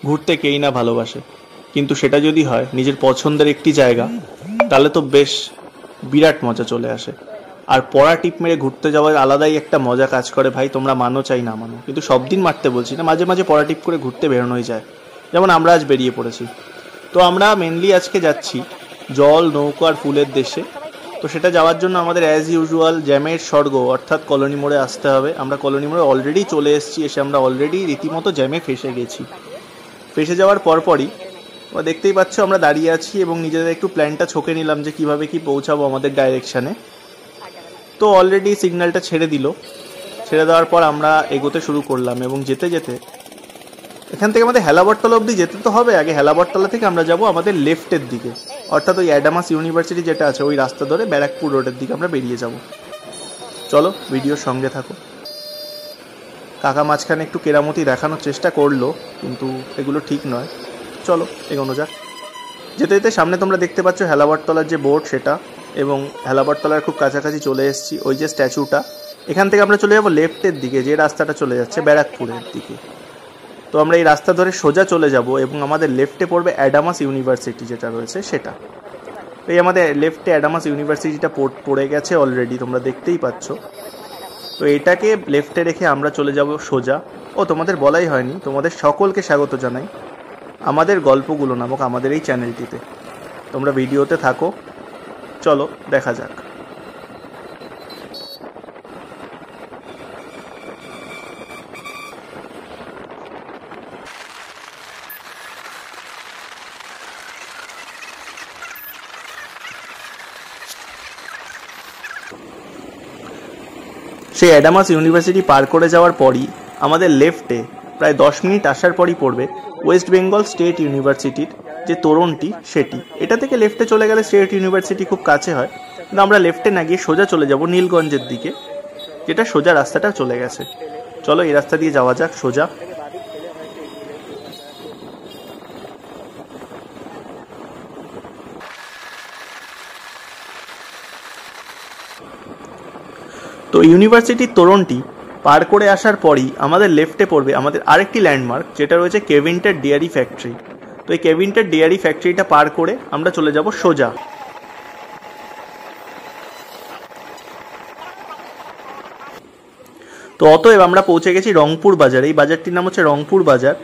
ঘুরতে কেই না ভালোবাসে, কিন্তু সেটা যদি হয় নিজের পছন্দের একটি জায়গা, তাহলে তো বেশ বিরাট মজা চলে আসে। আর পড়া টিপ মেরে ঘুরতে যাওয়ার আলাদাই একটা মজা কাজ করে ভাই, তোমরা মানো চাই না মানো। কিন্তু সব দিন মারতে বলছি না, মাঝে মাঝে পড়া টিপ করে ঘুরতে বেরোনোই যায়, যেমন আমরা আজ বেরিয়ে পড়েছি। তো আমরা মেনলি আজকে যাচ্ছি জল, নৌকা আর ফুলের দেশে। তো সেটা যাওয়ার জন্য আমাদের অ্যাজ ইউজুয়াল জ্যামের স্বর্গ অর্থাৎ কলোনি মোড়ে আসতে হবে। আমরা কলোনি মোড়ে অলরেডি চলে এসেছি, এসে আমরা অলরেডি রীতিমতো জ্যামে ফেসে গেছি। ফেসে যাওয়ার পরপরই দেখতেই পাচ্ছ আমরা দাঁড়িয়ে আছি এবং নিজেদের একটু প্ল্যানটা ছকে নিলাম যে কিভাবে কি পৌঁছাবো আমাদের ডাইরেকশানে। তো অলরেডি সিগন্যালটা ছেড়ে দিল, ছেড়ে দেওয়ার পর আমরা এগোতে শুরু করলাম এবং যেতে যেতে এখান থেকে আমাদের হেলাবরতলা অবধি যেতে তো হবে। আগে হেলাবরতলা থেকে আমরা যাব আমাদের লেফটের দিকে, অর্থাৎ ওই অ্যাডামাস ইউনিভার্সিটি যেটা আছে ওই রাস্তা ধরে ব্যারাকপুর রোডের দিকে আমরা বেরিয়ে যাব। চলো ভিডিওর সঙ্গে থাকো। কাকা মাঝখানে একটু কেরামতি দেখানোর চেষ্টা করলো, কিন্তু এগুলো ঠিক নয়। চলো এগোনো যাক। যেতে যেতে সামনে তোমরা দেখতে পাচ্ছ হেলাবরতলার যে বোর্ড সেটা, এবং হেলাবরতলার খুব কাছাকাছি চলে এসেছি। ওই যে স্ট্যাচুটা, এখান থেকে আমরা চলে যাবো লেফটের দিকে, যে রাস্তাটা চলে যাচ্ছে ব্যারাকপুরের দিকে। তো আমরা এই রাস্তা ধরে সোজা চলে যাব এবং আমাদের লেফটে পড়বে অ্যাডামাস ইউনিভার্সিটি যেটা রয়েছে সেটা। এই আমাদের লেফটে অ্যাডামাস ইউনিভার্সিটিটা পড়ে গেছে অলরেডি, তোমরা দেখতেই পাচ্ছ। তো এটাকে লেফটে রেখে আমরা চলে যাব সোজা। ও তোমাদের বলাই হয়নি, তোমাদের সকলকে স্বাগত জানাই আমাদের গল্পগুলো নামক আমাদের এই চ্যানেলটিতে। তোমরা ভিডিওতে থাকো, চলো দেখা যাক। সেই অ্যাডামাস ইউনিভার্সিটি পার করে যাওয়ার পরই আমাদের লেফটে প্রায় 10 মিনিট আসার পরই পড়বে ওয়েস্ট বেঙ্গল স্টেট ইউনিভার্সিটির যে তোরণটি সেটি। এটা থেকে লেফটে চলে গেলে স্টেট ইউনিভার্সিটি খুব কাছে হয়, কিন্তু আমরা লেফটে না গিয়ে সোজা চলে যাব নীলগঞ্জের দিকে, যেটা সোজা রাস্তাটা চলে গেছে। চলো এই রাস্তা দিয়ে যাওয়া যাক সোজা। তো ইউনিভার্সিটির তোরণটি পার করে আসার পরই আমাদের লেফটে পড়বে আমাদের আরেকটি ল্যান্ডমার্ক, যেটা রয়েছে কেভিন্টার ডেয়ারি ফ্যাক্টরি। তো এই কেভিন্টার ডেয়ারি ফ্যাক্টরিটা পার করে আমরা চলে যাব সোজা। তো অতএব আমরা পৌঁছে গেছি রংপুর বাজার। এই বাজারটির নাম হচ্ছে রংপুর বাজার।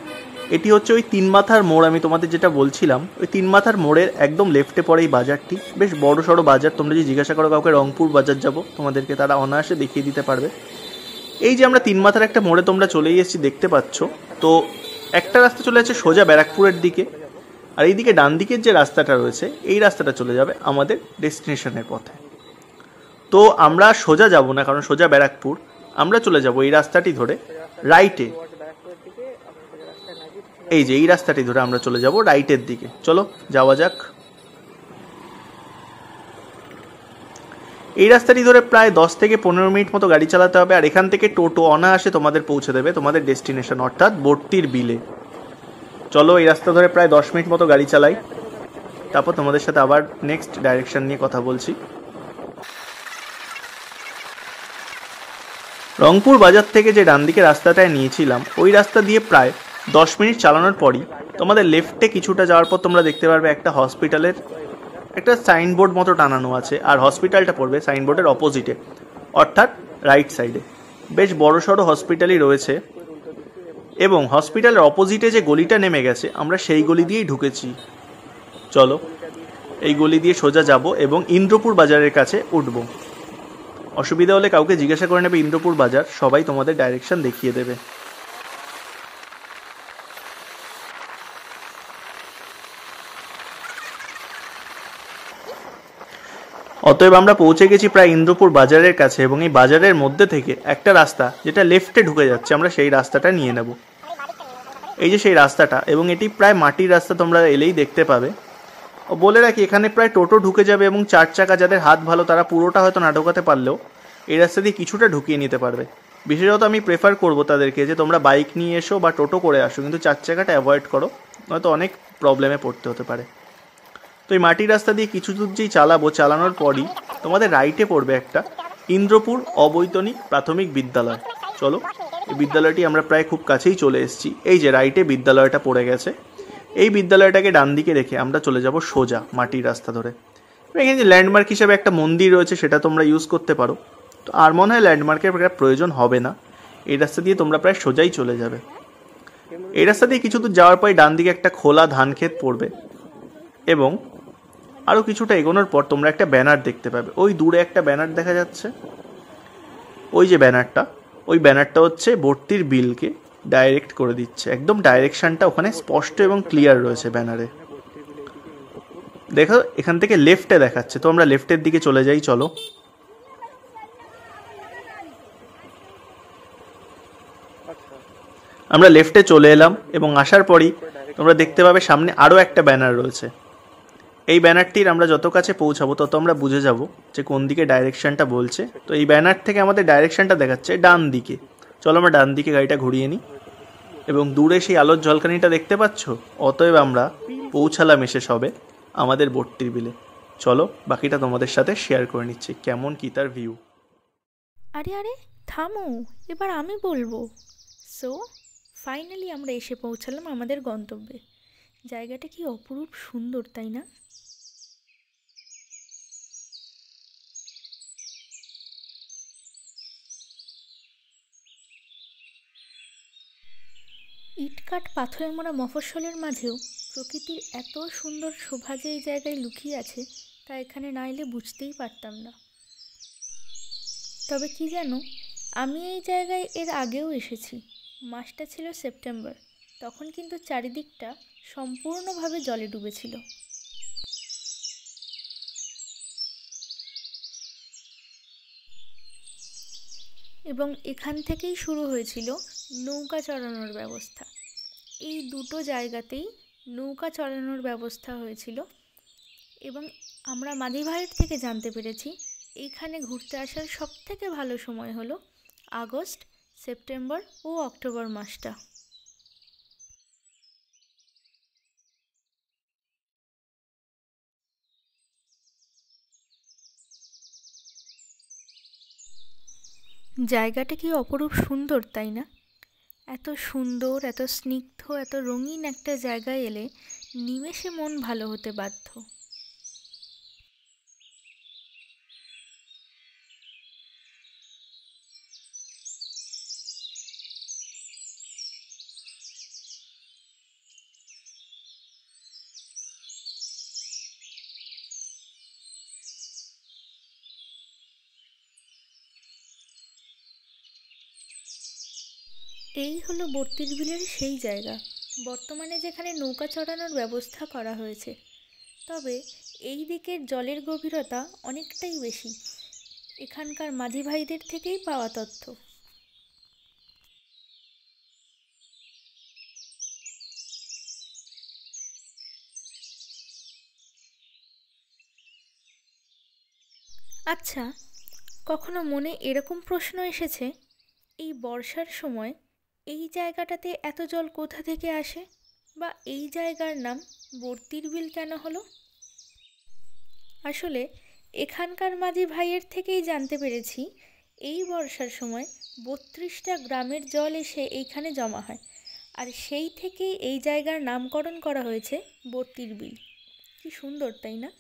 এটি হচ্ছে ওই তিন মাথার মোড়, আমি তোমাদের যেটা বলছিলাম ওই তিন মাথার মোড়ের একদম লেফটে পড়ে এই বাজারটি। বেশ বড় সড়ো বাজার, তোমরা যদি জিজ্ঞাসা করো কাউকে রংপুর বাজার যাব, তোমাদেরকে তারা অনায়াসে দেখিয়ে দিতে পারবে। এই যে আমরা তিন মাথার একটা মোড়ে তোমরা চলেই এসেছি দেখতে পাচ্ছ। তো একটা রাস্তা চলে যাচ্ছে সোজা ব্যারাকপুরের দিকে, আর এইদিকে ডান দিকের যে রাস্তাটা রয়েছে এই রাস্তাটা চলে যাবে আমাদের ডেস্টিনেশনের পথে। তো আমরা সোজা যাব না, কারণ সোজা ব্যারাকপুর, আমরা চলে যাব এই রাস্তাটি ধরে রাইটে। এই যে এই রাস্তাটি ধরে আমরা চলে যাব রাইটের দিকে। চলো যাওয়া যাক। এই রাস্তাটি ধরে প্রায় 10 থেকে 15 মিনিট মতো গাড়ি চালাতে হবে, আর এখান থেকে টোটো অনায়াসে তোমাদের পৌঁছে দেবে তোমাদের ডেস্টিনেশন অর্থাৎ বর্তির বিলে। চলো এই রাস্তা ধরে প্রায় 10 মিনিট মতো গাড়ি চালাই, তারপর তোমাদের সাথে আবার নেক্সট ডাইরেকশন নিয়ে কথা বলছি। রংপুর বাজার থেকে যে ডান দিকে রাস্তাটায় নিয়েছিলাম ওই রাস্তা দিয়ে প্রায় 10 মিনিট চালানোর পরই তোমাদের লেফটে কিছুটা যাওয়ার পর তোমরা দেখতে পারবে একটা হসপিটালের একটা সাইনবোর্ড মতো টানানো আছে, আর হসপিটালটা পড়বে সাইনবোর্ডের অপোজিটে অর্থাৎ রাইট সাইডে। বেশ বড় সড়ো হসপিটালই রয়েছে, এবং হসপিটালের অপোজিটে যে গলিটা নেমে গেছে আমরা সেই গলি দিয়েই ঢুকেছি। চলো এই গলি দিয়ে সোজা যাব এবং ইন্দ্রপুর বাজারের কাছে উঠব। অসুবিধা হলে কাউকে জিজ্ঞাসা করে নেবে ইন্দ্রপুর বাজার, সবাই তোমাদের ডাইরেকশন দেখিয়ে দেবে। অতএব আমরা পৌঁছে গেছি প্রায় ইন্দ্রপুর বাজারের কাছে, এবং এই বাজারের মধ্যে থেকে একটা রাস্তা যেটা লেফটে ঢুকে যাচ্ছে আমরা সেই রাস্তাটা নিয়ে নেব। এই যে সেই রাস্তাটা, এবং এটি প্রায় মাটির রাস্তা, তোমরা এলেই দেখতে পাবে। ও বলে রাখি এখানে প্রায় টোটো ঢুকে যাবে, এবং 4 চাকা যাদের হাত ভালো তারা পুরোটা হয়তো না ঢোকাতে পারলেও এই রাস্তা দিয়ে কিছুটা ঢুকিয়ে নিতে পারবে। বিশেষত আমি প্রেফার করব তাদেরকে যে তোমরা বাইক নিয়ে এসো বা টোটো করে আসো, কিন্তু 4 চাকাটা অ্যাভয়েড করো, নয়তো অনেক প্রবলেমে পড়তে হতে পারে। তো এই মাটির রাস্তা দিয়ে কিছু দূর যেই চালানোর পরই তোমাদের রাইটে পড়বে একটা ইন্দ্রপুর অবৈতনিক প্রাথমিক বিদ্যালয়। চলো এই বিদ্যালয়টি আমরা প্রায় খুব কাছেই চলে এসেছি। এই যে রাইটে বিদ্যালয়টা পড়ে গেছে, এই বিদ্যালয়টাকে ডান দিকে রেখে আমরা চলে যাব সোজা মাটির রাস্তা ধরে। এখানে যে ল্যান্ডমার্ক হিসেবে একটা মন্দির রয়েছে সেটা তোমরা ইউজ করতে পারো, তো আর মনে হয় ল্যান্ডমার্কের প্রয়োজন হবে না। এই রাস্তা দিয়ে তোমরা প্রায় সোজাই চলে যাবে। এই রাস্তা দিয়ে কিছু দূর যাওয়ার পরে ডান দিকে একটা খোলা ধান ক্ষেত পড়বে, এবং আরও কিছুটা এগোনোর পর তোমরা একটা ব্যানার দেখতে পাবে। ওই দূরে একটা ব্যানার দেখা যাচ্ছে, ওই যে ব্যানারটা, ওই ব্যানারটা হচ্ছে ভর্তির বিলকে ডাইরেক্ট করে দিচ্ছে। একদম ডাইরেকশনটা ওখানে স্পষ্ট এবং ক্লিয়ার রয়েছে ব্যানারে। দেখো এখান থেকে লেফটে দেখাচ্ছে, তো আমরা লেফটের দিকে চলে যাই, চলো। আমরা লেফটে চলে এলাম এবং আসার পরই তোমরা দেখতে পাবে সামনে আরও একটা ব্যানার রয়েছে। এই ব্যানারটির আমরা যত কাছে পৌঁছাবো তত আমরা বুঝে যাব যে কোন দিকে ডাইরেকশনটা বলছে। তো এই ব্যানার থেকে আমাদের ডাইরেকশনটা দেখাচ্ছে ডান দিকে। চলো আমরা ডান দিকে গাড়িটা ঘুরিয়ে নিই, এবং দূরে সেই আলোর ঝলকানিটা দেখতে পাচ্ছ। অতএব আমরা পৌঁছালাম এসে সবে আমাদের ভর্তির বিলে। চলো বাকিটা তোমাদের সাথে শেয়ার করে নিচ্ছি কেমন কি তার ভিউ। আরে আরে থামো, এবার আমি বলবো। সো ফাইনালি আমরা এসে পৌঁছালাম আমাদের গন্তব্যে। জায়গাটা কি অপরূপ সুন্দর, তাই না? ইটকাট পাথরে মোড়া মফস্বলের মাঝেও প্রকৃতির এত সুন্দর শোভা যে এই জায়গায় লুকিয়ে আছে তা এখানে না এলে বুঝতেই পারতাম না। তবে কি জানো, আমি এই জায়গায় এর আগেও এসেছি। মাসটা ছিল সেপ্টেম্বর, তখন কিন্তু চারিদিকটা সম্পূর্ণভাবে জলে ডুবেছিল। এবং এখান থেকেই শুরু হয়েছিল নৌকা চড়ানোর ব্যবস্থা। এই দুটো জায়গাতেই নৌকা চড়ানোর ব্যবস্থা হয়েছিল, এবং আমরা মাঝিভাইয়ের থেকে জানতে পেরেছি এইখানে ঘুরতে আসার সবথেকে ভালো সময় হলো আগস্ট, সেপ্টেম্বর ও অক্টোবর মাসটা। জায়গাটা কি অপরূপ সুন্দর, তাই না? এত সুন্দর, এত স্নিগ্ধ, এত রঙিন একটা জায়গায় এলে নিমেষে মন ভালো হতে বাধ্য। এই হলো বর্তির বিলের সেই জায়গা, বর্তমানে যেখানে নৌকা চড়ানোর ব্যবস্থা করা হয়েছে। তবে এই দিকের জলের গভীরতা অনেকটাই বেশি, এখানকার মাঝি ভাইদের থেকেই পাওয়া তথ্য। আচ্ছা, কখনো মনে এরকম প্রশ্ন এসেছে, এই বর্ষার সময় এই জায়গাটাতে এত জল কোথা থেকে আসে, বা এই জায়গার নাম বর্তির বিল কেন হলো? আসলে এখানকার মাঝি ভাইয়ের থেকেই জানতে পেরেছি এই বর্ষার সময় ৩২টা গ্রামের জল এসে এইখানে জমা হয়, আর সেই থেকেই এই জায়গার নামকরণ করা হয়েছে বর্তির বিল। কি সুন্দর, তাই না?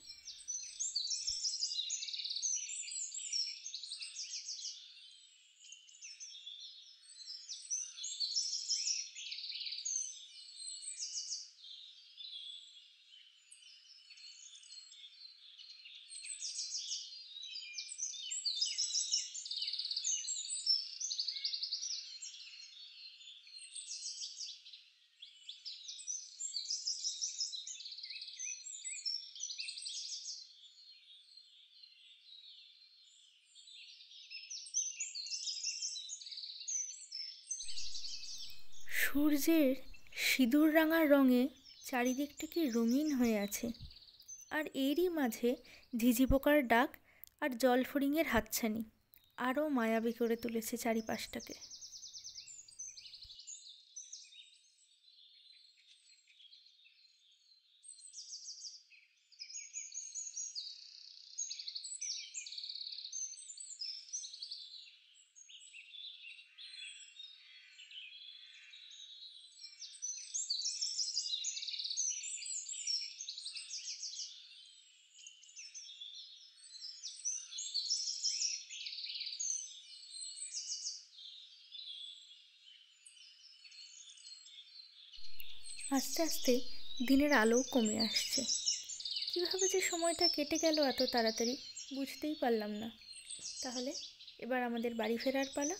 সূর্যের সিঁদুর রাঙা রঙে চারিদিকটা কি রঙিন হয়ে আছে, আর এরই মাঝে ঝিঝি পোকার ডাক আর জলফড়িংয়ের হাতছানি আরও মায়াবী করে তুলেছে চারিপাশটাকে। আস্তে আস্তে দিনের আলোও কমে আসছে। কীভাবে যে সময়টা কেটে গেল এত তাড়াতাড়ি বুঝতেই পারলাম না। তাহলে এবার আমাদের বাড়ি ফেরার পালা।